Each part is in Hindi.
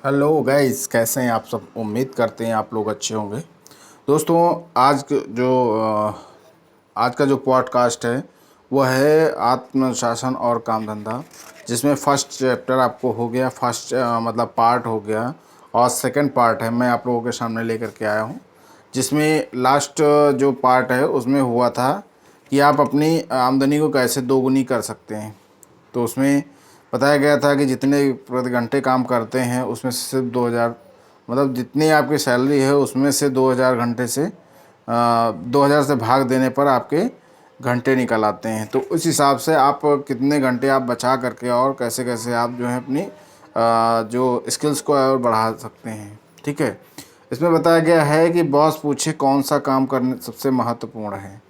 हेलो गाइस, कैसे हैं आप सब। उम्मीद करते हैं आप लोग अच्छे होंगे। दोस्तों, आज का जो पॉडकास्ट है वो है आत्मशासन और काम धंधा, जिसमें फर्स्ट चैप्टर आपको हो गया, फर्स्ट मतलब पार्ट हो गया, और सेकंड पार्ट है मैं आप लोगों के सामने लेकर के आया हूँ। जिसमें लास्ट जो पार्ट है उसमें हुआ था कि आप अपनी आमदनी को कैसे दोगुनी कर सकते हैं। तो उसमें बताया गया था कि जितने प्रति घंटे काम करते हैं उसमें से सिर्फ 2000, मतलब जितनी आपकी सैलरी है उसमें से 2000 घंटे से 2000 से भाग देने पर आपके घंटे निकल आते हैं। तो उस हिसाब से आप कितने घंटे आप बचा करके और कैसे कैसे आप जो है अपनी जो स्किल्स को और बढ़ा सकते हैं। ठीक है, इसमें बताया गया है कि बॉस पूछे कौन सा काम करने सबसे महत्वपूर्ण है।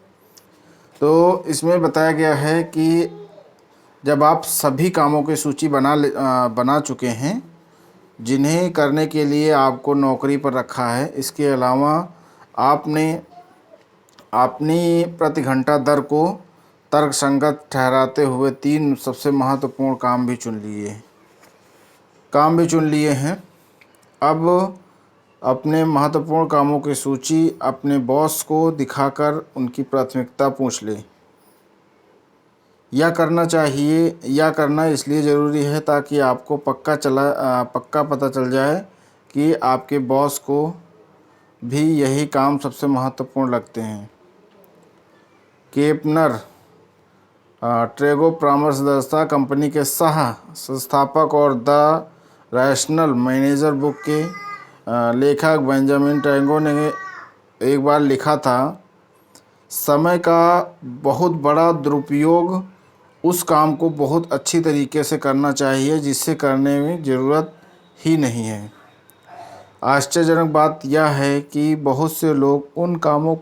तो इसमें बताया गया है कि जब आप सभी कामों की सूची बना चुके हैं जिन्हें करने के लिए आपको नौकरी पर रखा है, इसके अलावा आपने अपनी प्रति घंटा दर को तर्कसंगत ठहराते हुए 3 सबसे महत्वपूर्ण काम भी चुन लिए हैं। अब अपने महत्वपूर्ण कामों की सूची अपने बॉस को दिखाकर उनकी प्राथमिकता पूछ लें। यह करना इसलिए ज़रूरी है ताकि आपको पक्का पता चल जाए कि आपके बॉस को भी यही काम सबसे महत्वपूर्ण लगते हैं। केपनर ट्रेगो परामर्शदाता कंपनी के सह संस्थापक और द रैशनल मैनेजर बुक के लेखक बेंजामिन ट्रेगो ने एक बार लिखा था, समय का बहुत बड़ा दुरुपयोग उस काम को बहुत अच्छी तरीके से करना चाहिए जिसे करने में ज़रूरत ही नहीं है। आश्चर्यजनक बात यह है कि बहुत से लोग उन कामों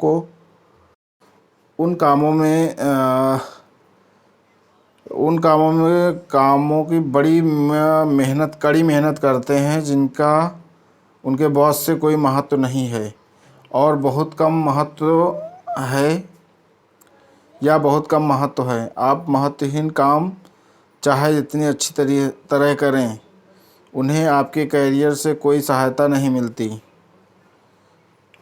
की कड़ी मेहनत करते हैं जिनका उनके बॉस से कोई महत्व नहीं है और बहुत कम महत्व है। आप महत्वहीन काम चाहे जितनी अच्छी तरह करें, उन्हें आपके करियर से कोई सहायता नहीं मिलती।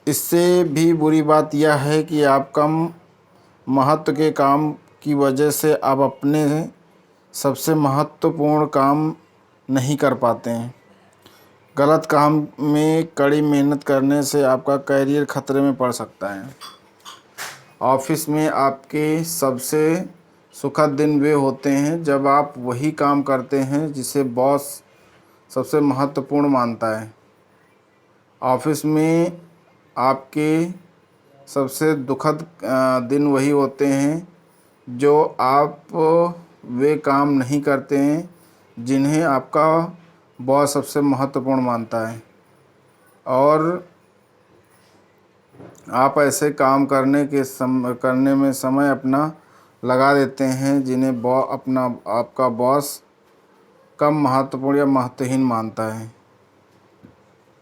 इससे भी बुरी बात यह है कि आप कम महत्व के काम की वजह से आप अपने सबसे महत्वपूर्ण काम नहीं कर पाते हैं। गलत काम में कड़ी मेहनत करने से आपका करियर खतरे में पड़ सकता है। ऑफिस में आपके सबसे सुखद दिन वे होते हैं जब आप वही काम करते हैं जिसे बॉस सबसे महत्वपूर्ण मानता है। ऑफिस में आपके सबसे दुखद दिन वही होते हैं जो आप वे काम नहीं करते हैं जिन्हें आपका बॉस सबसे महत्वपूर्ण मानता है, और आप ऐसे काम करने में समय अपना लगा देते हैं जिन्हें आपका बॉस कम महत्वपूर्ण या महत्वहीन मानता है।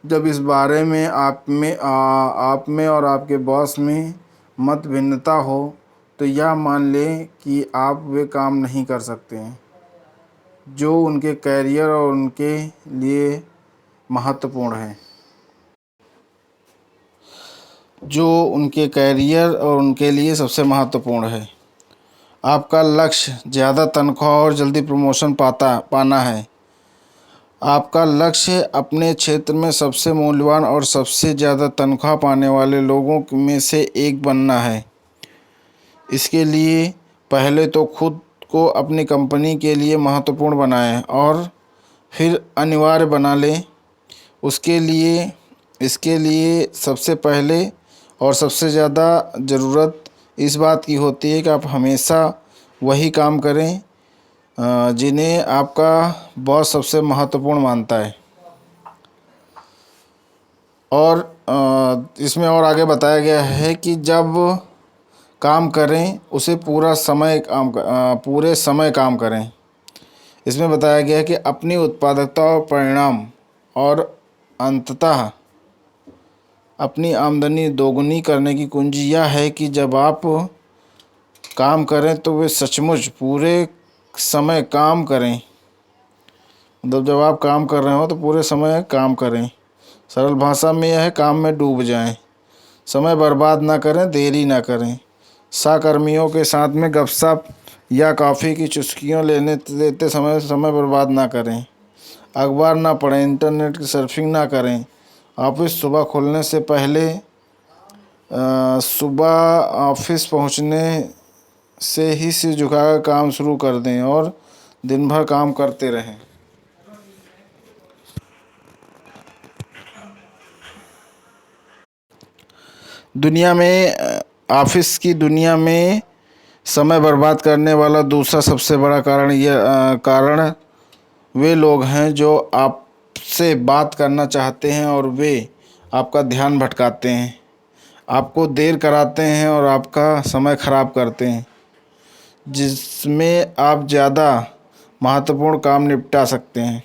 जब इस बारे में आप में और आपके बॉस में मत भिन्नता हो तो यह मान लें कि आप वे काम नहीं कर सकते हैं जो उनके करियर और उनके लिए महत्वपूर्ण है। सबसे महत्वपूर्ण है। आपका लक्ष्य ज़्यादा तनख्वाह और जल्दी प्रमोशन पाना है। आपका लक्ष्य अपने क्षेत्र में सबसे मूल्यवान और सबसे ज़्यादा तनख्वाह पाने वाले लोगों में से एक बनना है। इसके लिए पहले तो खुद को अपनी कंपनी के लिए महत्वपूर्ण बनाएं और फिर अनिवार्य बना लें। इसके लिए सबसे पहले और सबसे ज़्यादा ज़रूरत इस बात की होती है कि आप हमेशा वही काम करें जिन्हें आपका बॉस सबसे महत्वपूर्ण मानता है। और इसमें और आगे बताया गया है कि जब काम करें उसे पूरे समय काम करें। इसमें बताया गया है कि अपनी उत्पादकता और परिणाम और अंततः अपनी आमदनी दोगुनी करने की कुंजी यह है कि जब आप काम करें तो वे सचमुच पूरे समय काम करें। मतलब जब आप काम कर रहे हो तो पूरे समय काम करें। सरल भाषा में यह है, काम में डूब जाएं। समय बर्बाद ना करें, देरी ना करें। सहकर्मियों के साथ में गपशप या कॉफ़ी की चुस्कियाँ लेते समय समय बर्बाद ना करें। अखबार ना पढ़ें, इंटरनेट की सर्फिंग ना करें। ऑफिस सुबह खुलने से पहले सुबह ऑफिस पहुंचने से ही सिर झुकाकर काम शुरू कर दें और दिन भर काम करते रहें। दुनिया में ऑफिस की दुनिया में समय बर्बाद करने वाला दूसरा सबसे बड़ा कारण वे लोग हैं जो आपसे बात करना चाहते हैं और वे आपका ध्यान भटकाते हैं, आपको देर कराते हैं और आपका समय खराब करते हैं, जिसमें आप ज़्यादा महत्वपूर्ण काम निपटा सकते हैं।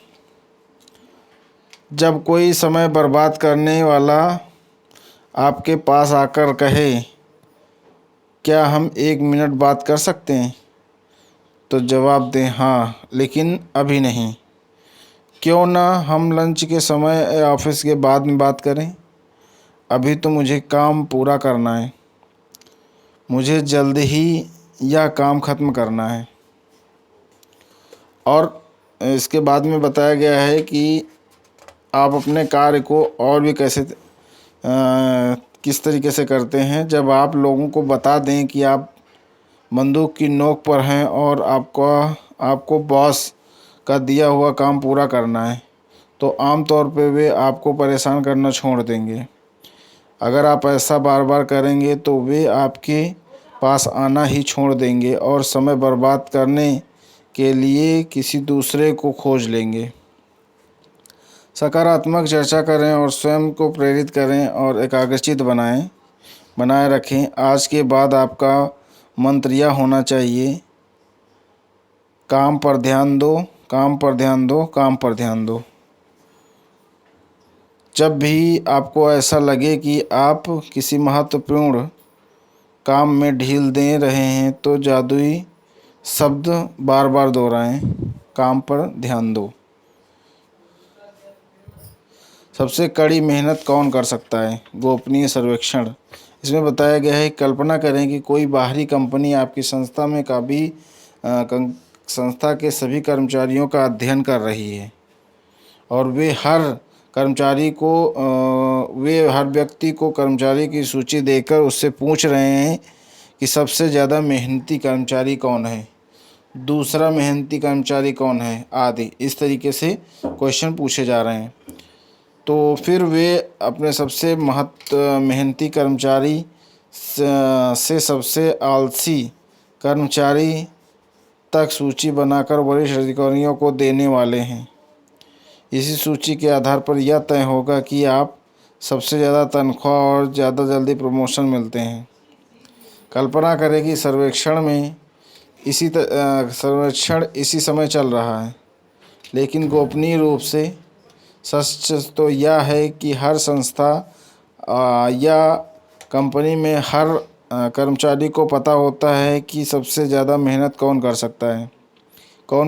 जब कोई समय बर्बाद करने वाला आपके पास आकर कहे, क्या हम 1 मिनट बात कर सकते हैं, तो जवाब दें, हाँ, लेकिन अभी नहीं। क्यों ना हम लंच के समय या ऑफिस के बाद में बात करें। अभी तो मुझे काम पूरा करना है, मुझे जल्द ही यह काम ख़त्म करना है। और इसके बाद में बताया गया है कि आप अपने कार्य को और भी किस तरीके से करते हैं। जब आप लोगों को बता दें कि आप बंदूक की नोक पर हैं और आपको बॉस का दिया हुआ काम पूरा करना है, तो आमतौर पे वे आपको परेशान करना छोड़ देंगे। अगर आप ऐसा बार बार करेंगे तो वे आपके पास आना ही छोड़ देंगे और समय बर्बाद करने के लिए किसी दूसरे को खोज लेंगे। सकारात्मक चर्चा करें और स्वयं को प्रेरित करें और एकाग्रचित्त बनाए रखें। आज के बाद आपका मंत्र यह होना चाहिए, काम पर ध्यान दो, काम पर ध्यान दो, काम पर ध्यान दो। जब भी आपको ऐसा लगे कि आप किसी महत्वपूर्ण काम में ढील दे रहे हैं तो जादुई शब्द बार बार दोहराएं, काम पर ध्यान दो। सबसे कड़ी मेहनत कौन कर सकता है? गोपनीय सर्वेक्षण। इसमें बताया गया है, कल्पना करें कि कोई बाहरी कंपनी आपकी संस्था के सभी कर्मचारियों का अध्ययन कर रही है और वे हर व्यक्ति को कर्मचारी की सूची देकर उससे पूछ रहे हैं कि सबसे ज़्यादा मेहनती कर्मचारी कौन है, दूसरा मेहनती कर्मचारी कौन है, आदि। इस तरीके से क्वेश्चन पूछे जा रहे हैं। तो फिर वे अपने सबसे मेहनती कर्मचारी से सबसे आलसी कर्मचारी तक सूची बनाकर वरिष्ठ अधिकारियों को देने वाले हैं। इसी सूची के आधार पर यह तय होगा कि आप सबसे ज़्यादा तनख्वाह और ज़्यादा जल्दी प्रमोशन मिलते हैं। कल्पना करें कि सर्वेक्षण इसी समय चल रहा है, लेकिन गोपनीय रूप से सच तो यह है कि हर संस्था या कंपनी में हर कर्मचारी को पता होता है कि सबसे ज़्यादा मेहनत कौन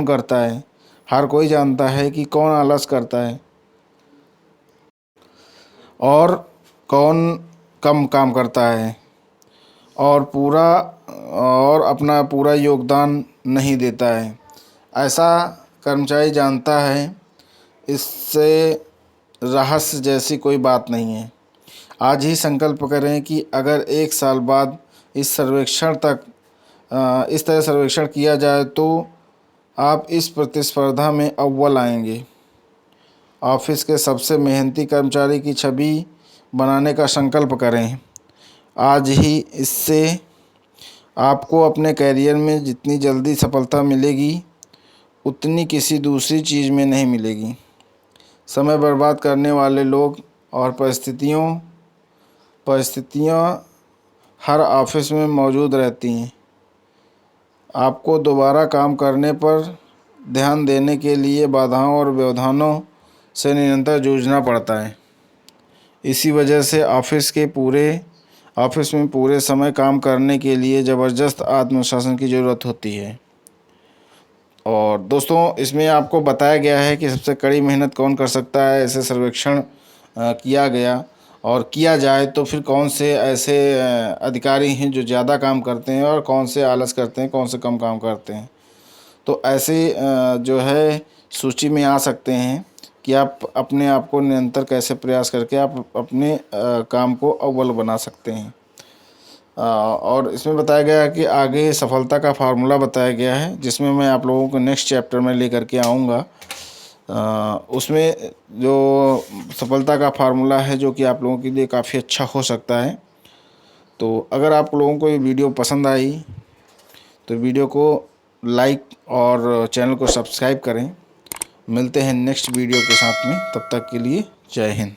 करता है। हर कोई जानता है कि कौन आलस करता है और कौन कम काम करता है और अपना पूरा योगदान नहीं देता है। ऐसा कर्मचारी जानता है। इससे रहस्य जैसी कोई बात नहीं है। आज ही संकल्प करें कि अगर 1 साल बाद इस तरह सर्वेक्षण किया जाए तो आप इस प्रतिस्पर्धा में अव्वल आएंगे। ऑफिस के सबसे मेहनती कर्मचारी की छवि बनाने का संकल्प करें आज ही। इससे आपको अपने करियर में जितनी जल्दी सफलता मिलेगी उतनी किसी दूसरी चीज़ में नहीं मिलेगी। समय बर्बाद करने वाले लोग और परिस्थितियाँ हर ऑफिस में मौजूद रहती हैं। आपको दोबारा काम करने पर ध्यान देने के लिए बाधाओं और व्यवधानों से निरंतर जूझना पड़ता है। इसी वजह से ऑफिस में पूरे समय काम करने के लिए ज़बरदस्त आत्मशासन की ज़रूरत होती है। और दोस्तों इसमें आपको बताया गया है कि सबसे कड़ी मेहनत कौन कर सकता है, ऐसे सर्वेक्षण किया गया। और किया जाए तो फिर कौन से ऐसे अधिकारी हैं जो ज़्यादा काम करते हैं और कौन से आलस करते हैं, कौन से कम काम करते हैं। तो ऐसे जो है सूची में आ सकते हैं कि आप अपने आप को निरंतर कैसे प्रयास करके आप अपने काम को अव्वल बना सकते हैं। और इसमें बताया गया है कि आगे सफलता का फार्मूला बताया गया है, जिसमें मैं आप लोगों को नेक्स्ट चैप्टर में लेकर के आऊँगा। उसमें जो सफलता का फार्मूला है जो कि आप लोगों के लिए काफ़ी अच्छा हो सकता है। तो अगर आप लोगों को ये वीडियो पसंद आई तो वीडियो को लाइक और चैनल को सब्सक्राइब करें। मिलते हैं नेक्स्ट वीडियो के साथ में, तब तक के लिए जय हिंद।